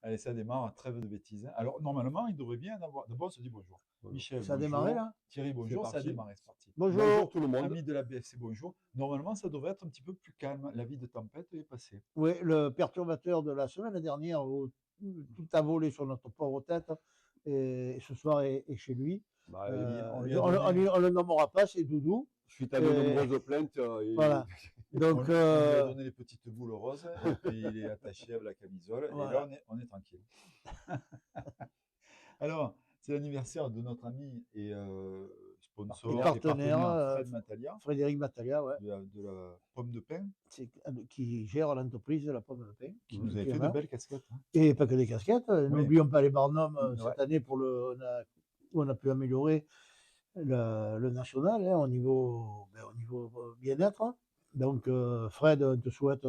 Allez, ça démarre, trêve de bêtises. Alors, normalement, il devrait bien avoir. D'abord, on se dit bonjour. Michel, Ça a bonjour. démarré là? Thierry, bonjour. Ça a parti. démarré, c'est parti. Bonjour. tout le monde. Amis de la BFC, bonjour. Normalement, ça devrait être un petit peu plus calme. La vie de tempête est passée. Oui, le perturbateur de la semaine dernière, où tout a volé sur notre pauvre tête, et ce soir est chez lui. Bah, on On lui a donné- le nommera pas, c'est Doudou. suite à de nombreuses plaintes, Voilà. Donc, on lui a donné les petites boules roses, et puis il est attaché avec la camisole, Voilà. et là, on est tranquille. Alors, c'est l'anniversaire de notre ami et sponsor Et et partenaire, Fred Matalia, Frédéric Matalia, ouais, de la pomme de pain, qui gère l'entreprise de la pomme de pain. qui nous avait fait de belles casquettes. Hein. Et pas que des casquettes. Oui. N'oublions pas les barnums Ouais. cette année où on a pu améliorer le national hein, au niveau bien-être. Donc, Fred, on te souhaite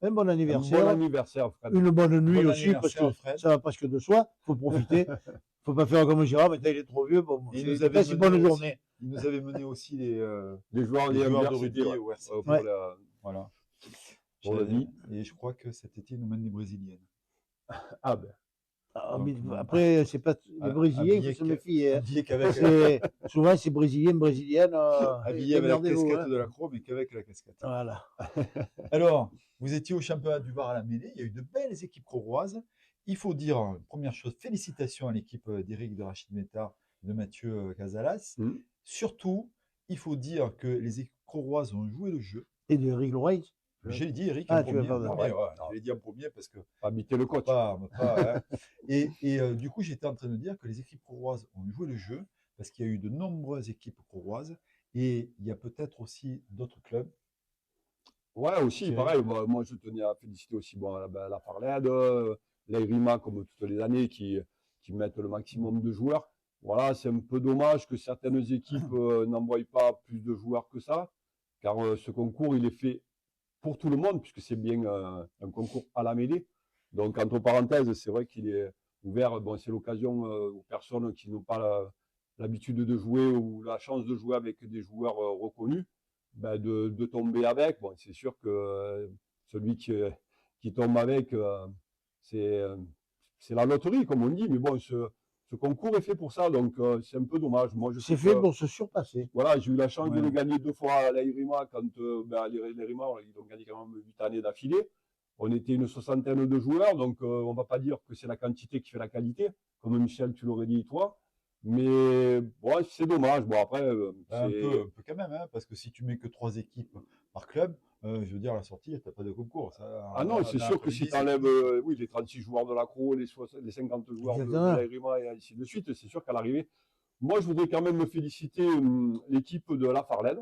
un bon anniversaire. Un bon anniversaire, Fred. Une bonne nuit Bon aussi, parce que anniversaire, Fred. ça va presque de soi. Il faut profiter. Il ne faut pas faire comme Gérard, mais il est trop vieux. Bon, Et il nous c'est avait une mené bonne aussi- journée. Il nous avait mené aussi les joueurs les joueurs de RCT, rugby ouais. au RCT. Pour Ouais. Voilà. Pour le vie. Et je crois que cet été, il nous mène les Brésiliennes. Ah ben. Mais Donc, après, c'est pas les Brésiliens, il faut se méfier. Hein. Habillé qu'avec Souvent, c'est Brésiliens, Brésiliennes. habillé avec la démerdez-vous, casquette hein. de la Croix, mais qu'avec la casquette. Voilà. Alors, vous étiez au championnat du Var à la mêlée. Il y a eu de belles équipes croroises. Il faut dire, première chose, félicitations à l'équipe d'Éric, de Rachid Métard, de Mathieu Casalas. Surtout, il faut dire que les équipes croroises ont joué le jeu. Et de Eric Lorenz. J'ai dit Eric Ah, en tu vas premier. pas Non, dire. mais ouais, je l'ai dit en premier parce que Habiter le coach. hein. Et du coup, j'étais en train de dire que les équipes croroises ont joué le jeu parce qu'il y a eu de nombreuses équipes croroises et il y a peut-être aussi d'autres clubs. Ouais, aussi, Thierry. pareil. Moi, je tenais à féliciter aussi la Farlède, l'Airima, comme toutes les années, qui mettent le maximum de joueurs. Voilà, c'est un peu dommage que certaines équipes n'envoient pas plus de joueurs que ça, car ce concours, il est fait pour tout le monde, puisque c'est bien un concours à la mêlée. Donc, entre parenthèses, c'est vrai qu'il est ouvert. Bon, c'est l'occasion aux personnes qui n'ont pas l'habitude de jouer ou la chance de jouer avec des joueurs reconnus, ben de tomber avec. Bon, c'est sûr que celui qui tombe avec, c'est la loterie, comme on dit. Mais bon, ce concours est fait pour ça, donc c'est un peu dommage. Moi, je C'est sais fait que- pour se surpasser. Voilà, j'ai eu la chance Ouais. de le gagner 2 fois à l'Airima quand l'Airima, ils ont gagné quand même 8 années d'affilée. On était une soixantaine de joueurs, donc on va pas dire que c'est la quantité qui fait la qualité, comme Michel, tu l'aurais dit toi. Mais bon, c'est dommage. Bon, après, Un c'est- peu quand même, hein, parce que si tu mets que 3 équipes par club, je veux dire, à la sortie, tu n'as pas de concours. Ah non, c'est sûr que si tu enlèves les 36 joueurs de l'Accro, les 50 joueurs de Exactement. l'Airima et ainsi de suite, c'est sûr qu'à l'arrivée, moi, je voudrais quand même me féliciter l'équipe de la Farlède,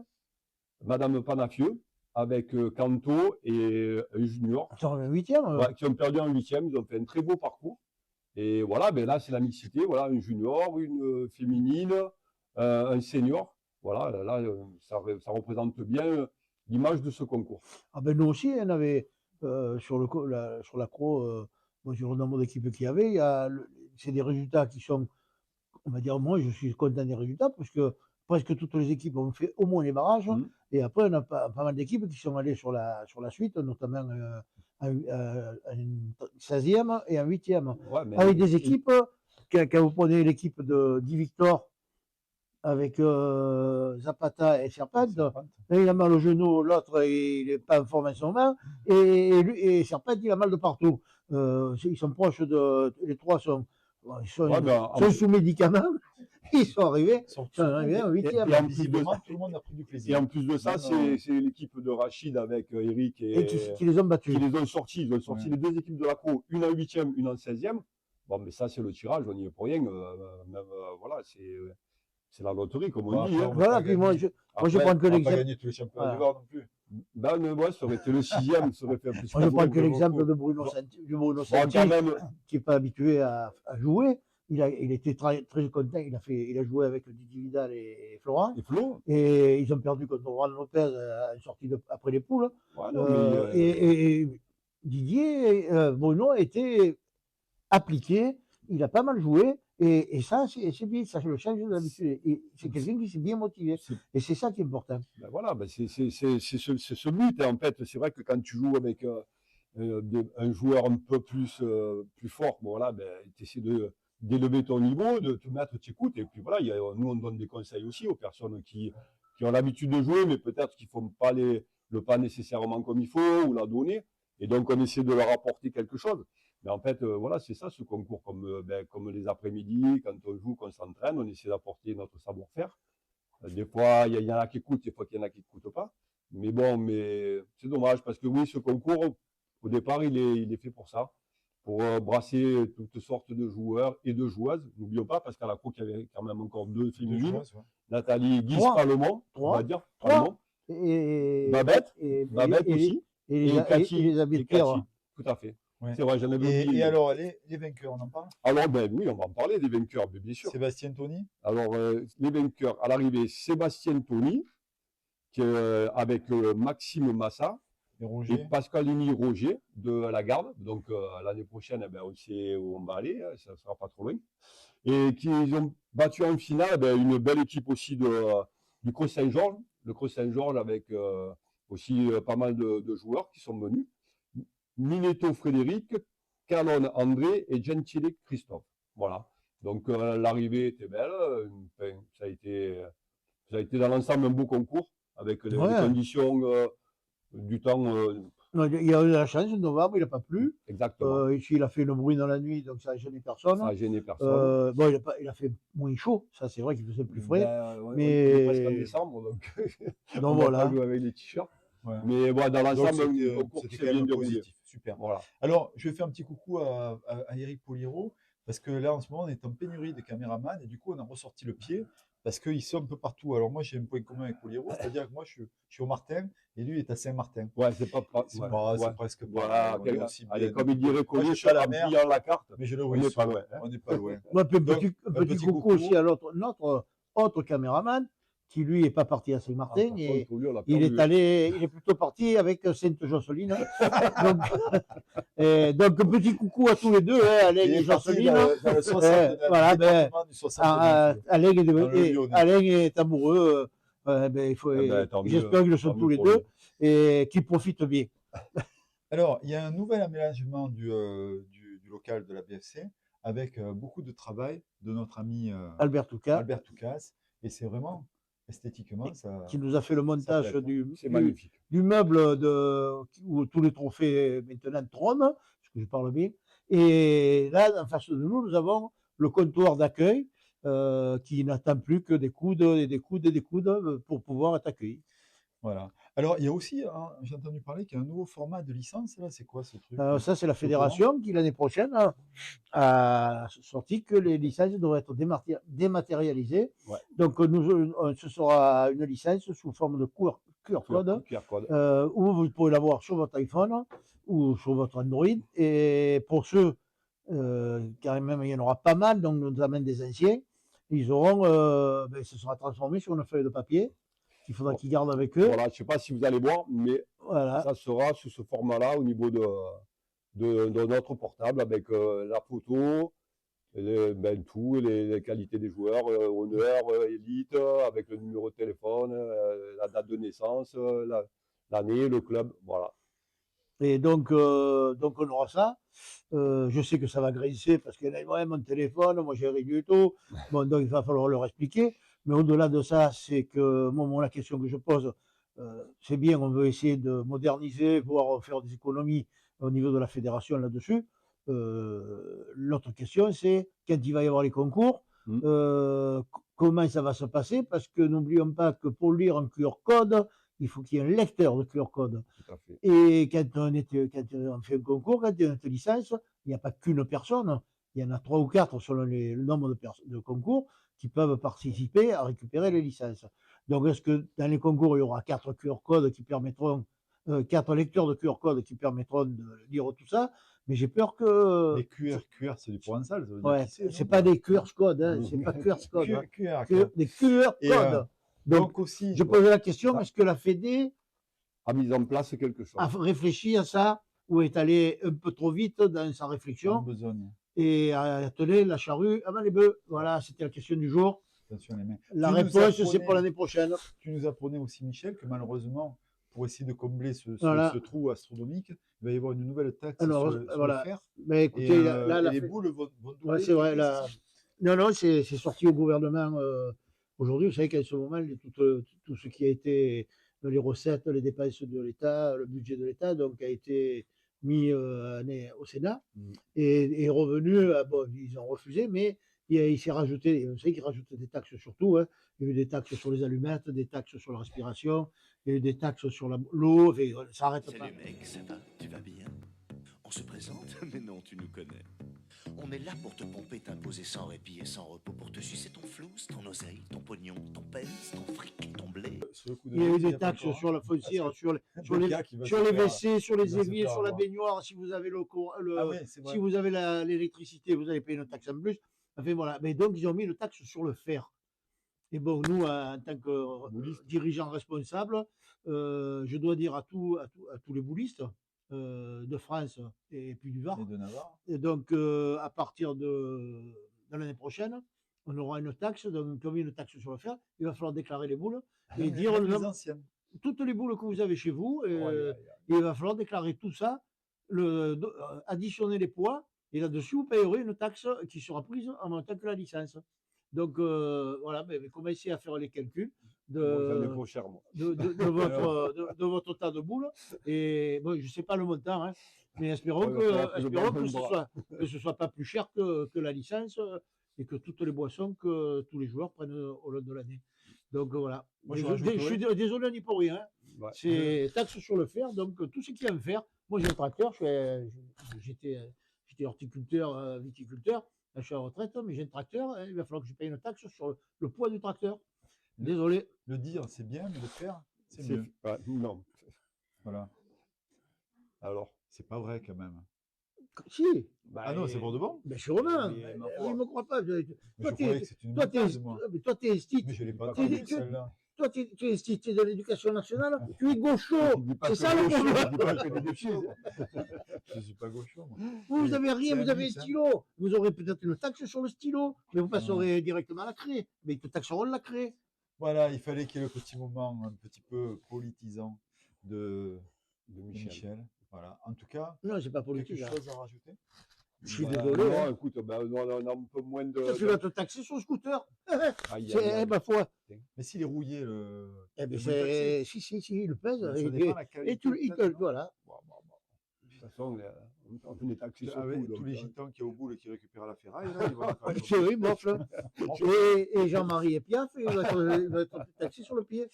Madame Panafieux, avec Canto et un junior, Ils sont en 8e. ouais, qui ont perdu en 8e. Ils ont fait un très beau parcours. Et voilà, ben là, c'est la mixité. Voilà, un junior, une féminine, un senior. Voilà, là, ça représente bien l'image de ce concours. Ah ben nous aussi, on avait sur l'accro, sur le nombre d'équipes qu'il y avait, c'est des résultats qui sont, on va dire, moi je suis content des résultats parce que presque toutes les équipes ont fait au moins les barrages. Et après, on a pas mal d'équipes qui sont allées sur la suite, notamment un 16e et un 8e. Ouais, mais Avec des équipes, quand vous prenez l'équipe de Guy Victor avec Zapata et Serpente, l'un il a mal au genou, l'autre il n'est pas en forme en ce moment, et Serpente il a mal de partout. Ils sont proches les trois sont sous médicaments, ils sont arrivés en 8e. Et en plus de ça, tout le monde a pris du et plaisir. en plus de ça, c'est l'équipe de Rachid avec Eric Et qui les ont battus. qui les ont sortis. Ils ont sorti Ouais. les deux équipes de l'Accro, une en 8e, une en 16e. Bon, mais ça, c'est le tirage, on n'y est pour rien. Voilà, c'est la loterie, comme on Bon, dit. après, Hein. Voilà, puis moi je prends que On va pas l'exemple. gagner tous les championnats du Voilà. Var non plus. Ben, ouais, ça aurait été le 6e, ça aurait fait un peu Moi je prends que l'exemple de Bon, Bruno quand Santi, même, qui n'est pas habitué à jouer. Il était très, très content. Il a joué avec Didier Vidal et Florent. et Flo, Et ils ont perdu contre Juan Lopez en sortie après les poules. ouais, non, Et Didier, Bruno était appliqué, il a pas mal joué, et ça, c'est bien, ça le change d'habitude. Et c'est quelqu'un qui s'est bien motivé. Et c'est ça qui est important. Ben voilà, ben c'est ce but. Et en fait, c'est vrai que quand tu joues avec un joueur un peu plus fort, bon, voilà, ben, tu essaies d'élever ton niveau, de te mettre, tu écoutes. Et puis voilà, nous, on donne des conseils aussi aux personnes qui ont l'habitude de jouer, mais peut-être qu'ils ne font pas le pas nécessairement comme il faut, ou la donner. Et donc, on essaie de leur apporter quelque chose. Mais en fait, voilà, c'est ça ce concours, comme les après-midi, quand on joue, qu'on s'entraîne, on essaie d'apporter notre savoir-faire. Des fois, il y en a qui écoutent, des fois, il y en a qui n'écoutent pas. Mais bon, c'est dommage parce que oui, ce concours, au départ, il est fait pour ça, pour brasser toutes sortes de joueurs et de joueuses. N'oublions pas, parce qu'à la cour, il y avait quand même encore 2 féminines. joueuses, ouais. Nathalie Guise-Pallemont, on va dire. Trois. Babette aussi. Et Elisabeth Cathy. Pierre. Tout à fait. Ouais. C'est vrai, j'en avais oublié. Et alors, les vainqueurs, on en parle? Alors, ben oui, on va en parler des vainqueurs, bien sûr. Sébastien Tony? Alors, les vainqueurs, à l'arrivée, Sébastien Tony, avec Maxime Massa et Pascalini Roger de la Garde. Donc, l'année prochaine, eh ben, on sait où on va aller, hein, ça ne sera pas trop loin. Et qui ont battu en finale eh ben, une belle équipe aussi du Creux Saint-Georges. Le Creux Saint-Georges avec aussi pas mal de joueurs qui sont venus. Mineto Frédéric, Calonne André et Gentile Christophe. Voilà. Donc l'arrivée était belle. Ça a été dans l'ensemble un beau concours avec les conditions du temps. Il y a eu la chance, en novembre, il n'a pas plu. Exactement. Ici, il a fait le bruit dans la nuit, donc ça n'a gêné personne. Ça n'a gêné personne. Bon, il a fait moins chaud, ça c'est vrai qu'il faisait plus frais. Ouais, mais on est presque en décembre, donc donc on voilà. va pas jouer avec les t-shirts. Ouais. Mais voilà, dans l'ensemble, c'était c'est bien positif. Super. Voilà. Alors, je vais faire un petit coucou à Eric Poliro, parce que là, en ce moment, on est en pénurie de caméramans, et du coup, on a ressorti le pied, parce qu'ils sont un peu partout. Alors, moi, j'ai un point commun avec Poliro, c'est-à-dire que moi, je suis au Martin, et lui, il est à Saint-Martin. Ouais, c'est pas C'est presque pas. Voilà, Allez, comme il dirait, moi, je suis à la mer, pliant la carte, mais je le on vois n'est pas loin. On n'est pas loin. Moi, un petit coucou aussi à notre autre caméraman, qui lui n'est pas parti à Saint-Martin, et il est plutôt parti avec Sainte-Jocelyne. donc, un petit coucou à tous les deux, hein, Alain et Jocelyne. Alain est amoureux. J'espère qu'ils le sont tous les deux et qu'ils profitent bien. Alors, il y a un nouvel aménagement du local de la BFC avec beaucoup de travail de notre ami Albert Toucas. Et c'est vraiment esthétiquement ça. Qui nous a fait le montage du meuble où tous les trophées maintenant trônent, parce que je parle bien. Et là, en face de nous, nous avons le comptoir d'accueil qui n'attend plus que des coudes et des coudes et des coudes pour pouvoir être accueilli. Voilà. Alors, il y a aussi, hein, j'ai entendu parler qu'il y a un nouveau format de licence. Là, c'est quoi ce truc? Ça, c'est la fédération qui, l'année prochaine, a sorti que les licences devraient être dématérialisées. Ouais. Donc, ce sera une licence sous forme de QR code, où vous pouvez l'avoir sur votre iPhone ou sur votre Android. Et pour ceux, quand même, il y en aura pas mal, donc nous amène des anciens, ils auront, ce sera transformé sur une feuille de papier. Il faudra qu'ils gardent avec eux. Voilà, je ne sais pas si vous allez voir, mais ça sera sous ce format-là au niveau de notre portable avec la photo, les qualités des joueurs, honneur, élite, avec le numéro de téléphone, la date de naissance, l'année, le club, voilà. Et donc on aura ça. Je sais que ça va grincer parce qu'il y en a, ouais, mon téléphone, moi j'ai réduit tout. Bon, donc il va falloir leur expliquer. Mais au-delà de ça, c'est que moi, la question que je pose, c'est bien, on veut essayer de moderniser, voire faire des économies au niveau de la fédération là-dessus. L'autre question, c'est quand il va y avoir les concours, comment ça va se passer? Parce que n'oublions pas que pour lire un QR code, il faut qu'il y ait un lecteur de QR code. Tout à fait. Et quand on fait un concours, quand il y a une licence, il n'y a pas qu'une personne. Il y en a 3 ou 4 selon le nombre de concours qui peuvent participer à récupérer les licences. Donc, est-ce que dans les concours, il y aura 4 QR codes qui permettront, 4 lecteurs de QR codes qui permettront de lire tout ça? Mais j'ai peur que. Les QR, c'est du provençal. Ouais, c'est pas des QR codes, hein, c'est pas QR codes. Des QR codes. Donc aussi, je pose la question, est-ce que la Fédé a mis en place quelque chose, a réfléchi à ça ou est allé un peu trop vite dans sa réflexion? et atteler la charrue avant les bœufs. Voilà, c'était la question du jour. Attention les mains. La Tu nous réponse, c'est apprenais- pour l'année prochaine. Tu nous apprenais aussi, Michel, que malheureusement, pour essayer de combler Voilà. ce trou astronomique, il va y avoir une nouvelle taxe Alors, sur le voilà. fer. Mais écoutez, Et la les boules vont doubler. ouais, c'est vrai. c'est Là... ça Non, c'est sorti au gouvernement aujourd'hui. Vous savez qu'à ce moment, tout ce qui a été les recettes, les dépenses de l'État, le budget de l'État, donc a été mis au Sénat et est revenu. Bon, ils ont refusé, mais il s'est rajouté. Vous savez qu'ils rajoutent des taxes sur tout. Hein. Il y a eu des taxes sur les allumettes, des taxes sur la respiration, il y a eu des taxes sur l'eau. Ça arrête pas. Salut mec, ça va? Tu vas bien? On se présente? Mais non, tu nous connais. On est là pour te pomper, t'imposer sans répit et sans repos, pour te sucer ton flouze, ton oseille, ton pognon, ton pèse, ton fric, ton blé. Sur le coup de Il y a eu grâce, des pas taxes encore, sur la foncière, parce que sur le les gars qui va sur se les faire- WC, sur il les va se éviers, faire sur la avoir. baignoire. Si vous avez Ah ouais, c'est vrai. si vous avez l'électricité, vous allez payer une taxe en plus. Enfin, voilà. Mais donc, ils ont mis une taxe sur le fer. Et bon, nous, en tant que dirigeants responsables, je dois dire à tous les boulistes de France et puis du Var. Et de Navarre. Et donc, à partir de l'année prochaine, on aura une taxe. Donc, comme il y a une taxe sur le fer, il va falloir déclarer les boules et dire Même le les nombre- anciennes. toutes les boules que vous avez chez vous. Aïe, aïe, aïe. Et il va falloir déclarer tout ça, additionner les poids, et là-dessus, vous payerez une taxe qui sera prise en même temps que la licence. Donc, voilà, mais commencez à faire les calculs Bon, j'en ai de, pas cher, moi. de votre tas de boules. Et bon, je ne sais pas le montant, hein, mais espérons Ouais, il va falloir que je espérons baisse le bras. que ce soit pas plus cher que la licence et que toutes les boissons que tous les joueurs prennent au long de l'année. Donc voilà. Moi, je Je suis désolé, on n'y peut rien. Hein. Ouais. C'est taxe sur le fer, donc tout ce qui aime faire. Moi, j'ai un tracteur, j'étais horticulteur, viticulteur. Là, je suis à la retraite, mais j'ai un tracteur. Hein, il va falloir que je paye une taxe sur le poids du tracteur. Désolé. Le dire, c'est bien, mais le faire, c'est C'est- mieux. ouais, non. Voilà. Alors. C'est pas vrai quand même. Si, Ah non, c'est pour de bon. mais je suis romain. Mais, ma Il foi. ne me croit pas. Mais Toi, je t'es- croyais que c'était une toi, t'es bêtise, moi. mais toi, t'es instit. Mais je l'ai pas Tu- compris, tu- celle-là. Toi, tu es instit de l'éducation nationale. Tu es gaucho. Je dis pas C'est que ça le gaucho, problème. je dis pas que des bêtises. Je suis pas gaucho, moi. Vous avez rien, C'est vous un avez un mythe, hein. stylo. Vous aurez peut-être une taxe sur le stylo, mais vous passerez directement à la craie. Mais ils te taxeront la craie. Voilà, il fallait qu'il y ait le petit moment un petit peu politisant de Michel. Michel. Voilà. En tout cas, Non, c'est pas quelque politique. hein. chose à rajouter? Je suis Bah, désolé. Non, hein. écoute, bah, on a un peu moins de. Tu vas te taxer sur le scooter. Aïe, aïe, C'est aïe. ma foi. Mais s'il est rouillé, le. Eh ben, le taxé, si, il le pèse. ça Et, dépend de la qualité et tout, du il plat, te, non voilà. Bon. De toute façon, on fait des taxis sur Avec tout. tous donc, les gitans qui ont au bout qui récupèrent la ferraille, là, ils vont faire comme C'est ça. oui, morfle. Et Jean-Marie et Piaf, il va être taxé sur le pied.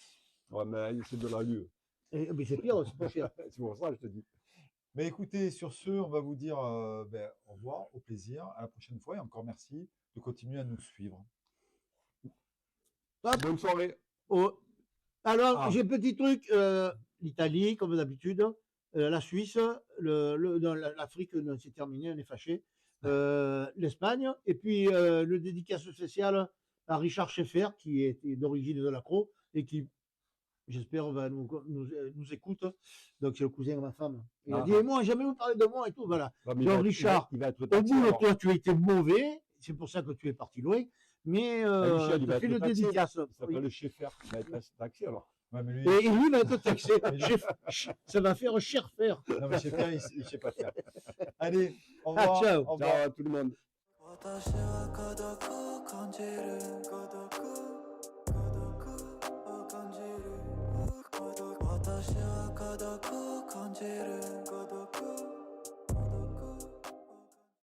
Ouais, mais c'est de la lue. Mais c'est pire, c'est pas cher. C'est pour ça que je te dis. Mais écoutez, sur ce, on va vous dire au revoir, au plaisir, à la prochaine fois et encore merci de continuer à nous suivre. Bonne soirée. Oh. Alors, Ah. j'ai un petit truc. L'Italie, comme d'habitude. La Suisse. Non, l'Afrique, non, c'est terminé, on est fâché. L'Espagne. Et puis, le dédicace spécial à Richard Schaeffer, qui est d'origine de l'Accro et qui, j'espère, va nous écoute. Donc, c'est le cousin de ma femme. Il a dit, moi, jamais vous parlez de moi et tout. Voilà. Non, mais Donc, il va- Richard, il va être Au taxé, bout, alors. toi, tu as été mauvais. C'est pour ça que tu es parti loin. Mais Michel, il tu va as fait être une taxé. dédicace. Il s'appelle le Schaeffer. Il va être taxé alors. Ouais, mais lui, Et lui va être taxé. Ça va faire cher faire. non, mais je sais pas, il sait pas faire. Allez, au Ah, revoir. ciao. Au revoir. Ciao à tout le monde. 私は孤独を感じる孤独を感じる私は孤独を感じる